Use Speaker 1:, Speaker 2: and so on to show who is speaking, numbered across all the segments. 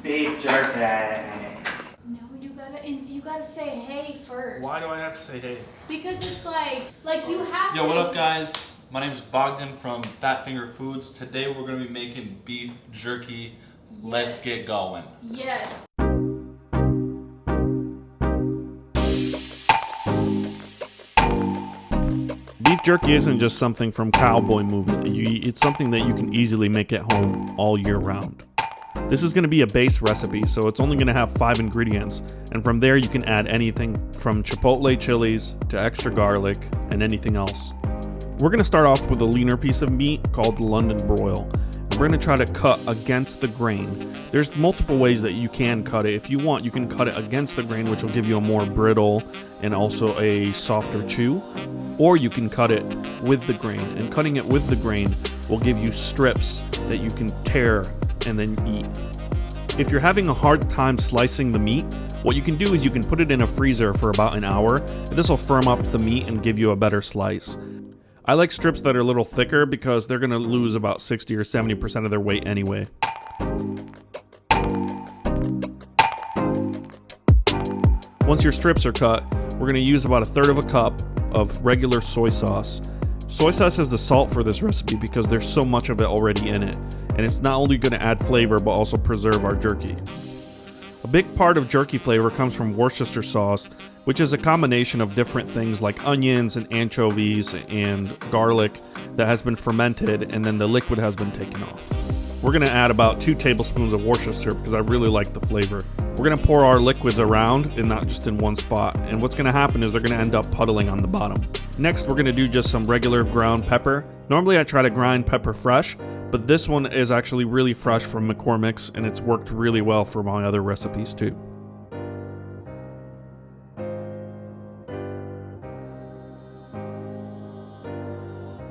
Speaker 1: Beef jerky.
Speaker 2: No, you gotta say hey first.
Speaker 3: Why do I have to say hey?
Speaker 2: Because it's like you have to.
Speaker 3: Yo, what up, guys? My name is Bogdan from Fat Finger Foods. Today we're going to be making beef jerky.
Speaker 2: Yes.
Speaker 3: Let's get going.
Speaker 2: Yes.
Speaker 4: Beef jerky isn't just something from cowboy movies that you eat, it's something that you can easily make at home all year round. This is going to be a base recipe, so it's only going to have 5 ingredients, and from there you can add anything from chipotle chilies to extra garlic and anything else. We're going to start off with a leaner piece of meat called the London Broil. We're going to try to cut against the grain. There's multiple ways that you can cut it. If you want, you can cut it against the grain, which will give you a more brittle and also a softer chew. Or you can cut it with the grain, and cutting it with the grain will give you strips that you can tear and then eat. If you're having a hard time slicing the meat, what you can do is you can put it in a freezer for about an hour. This will firm up the meat and give you a better slice. I like strips that are a little thicker because they're going to lose about 60 or 70% of their weight anyway. Once your strips are cut, we're going to use about 1/3 of a cup of regular soy sauce. Soy sauce has the salt for this recipe because there's so much of it already in it, and it's not only going to add flavor but also preserve our jerky. A big part of jerky flavor comes from Worcestershire Sauce, which is a combination of different things like onions and anchovies and garlic that has been fermented, and then the liquid has been taken off. We're going to add about 2 tablespoons of Worcestershire because I really like the flavor. We're going to pour our liquids around and not just in one spot, and what's going to happen is they're going to end up puddling on the bottom. Next, we're going to do just some regular ground pepper. Normally I try to grind pepper fresh, but this one is actually really fresh from McCormick's, and it's worked really well for my other recipes too.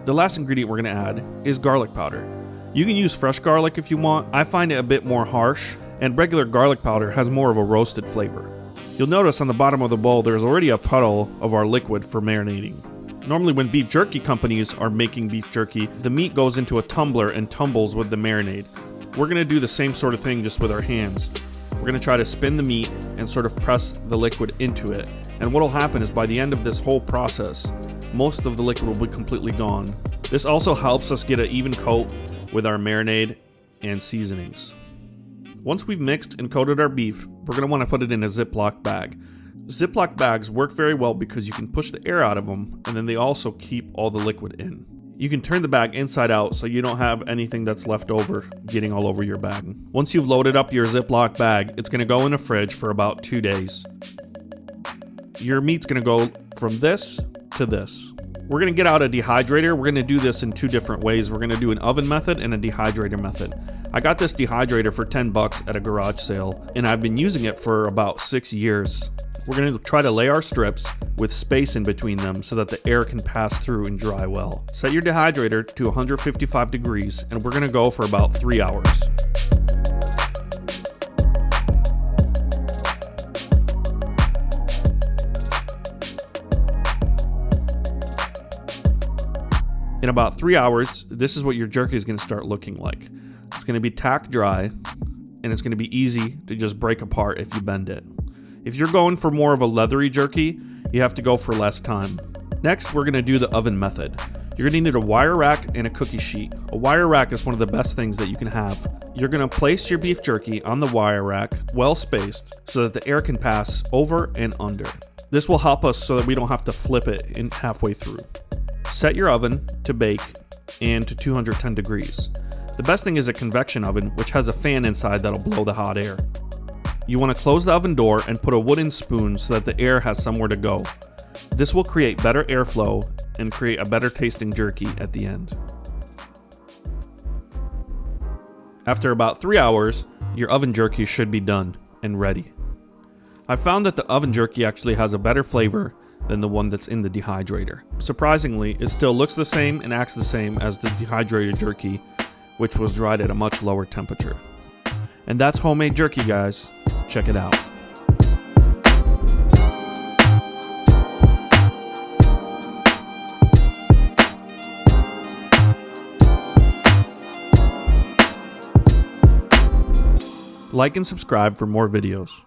Speaker 4: The last ingredient we're going to add is garlic powder. You can use fresh garlic if you want. I find it a bit more harsh, and regular garlic powder has more of a roasted flavor. You'll notice on the bottom of the bowl there's already a puddle of our liquid for marinating. Normally when beef jerky companies are making beef jerky, the meat goes into a tumbler and tumbles with the marinade. We're going to do the same sort of thing just with our hands. We're going to try to spin the meat and sort of press the liquid into it. And what will happen is by the end of this whole process, most of the liquid will be completely gone. This also helps us get an even coat with our marinade and seasonings. Once we've mixed and coated our beef, we're going to want to put it in a Ziploc bag. Ziploc bags work very well because you can push the air out of them, and then they also keep all the liquid in. You can turn the bag inside out so you don't have anything that's left over getting all over your bag. Once you've loaded up your Ziploc bag, it's going to go in a fridge for about 2 days. Your meat's going to go from this to this. We're going to get out a dehydrator. We're going to do this in 2 different ways. We're going to do an oven method and a dehydrator method. I got this dehydrator for $10 at a garage sale, and I've been using it for about 6 years. We're going to try to lay our strips with space in between them so that the air can pass through and dry well. Set your dehydrator to 155 degrees, and we're going to go for about 3 hours. In about 3 hours, this is what your jerky is going to start looking like. It's going to be tack dry, and it's going to be easy to just break apart if you bend it. If you're going for more of a leathery jerky, you have to go for less time. Next, we're going to do the oven method. You're going to need a wire rack and a cookie sheet. A wire rack is one of the best things that you can have. You're going to place your beef jerky on the wire rack, well spaced, so that the air can pass over and under. This will help us so that we don't have to flip it in halfway through. Set your oven to bake and to 210 degrees. The best thing is a convection oven, which has a fan inside that'll blow the hot air. You want to close the oven door and put a wooden spoon so that the air has somewhere to go. This will create better airflow and create a better tasting jerky at the end. After about 3 hours, your oven jerky should be done and ready. I found that the oven jerky actually has a better flavor than the one that's in the dehydrator. Surprisingly, it still looks the same and acts the same as the dehydrated jerky, which was dried at a much lower temperature. And that's homemade jerky, guys. Check it out. Like and subscribe for more videos.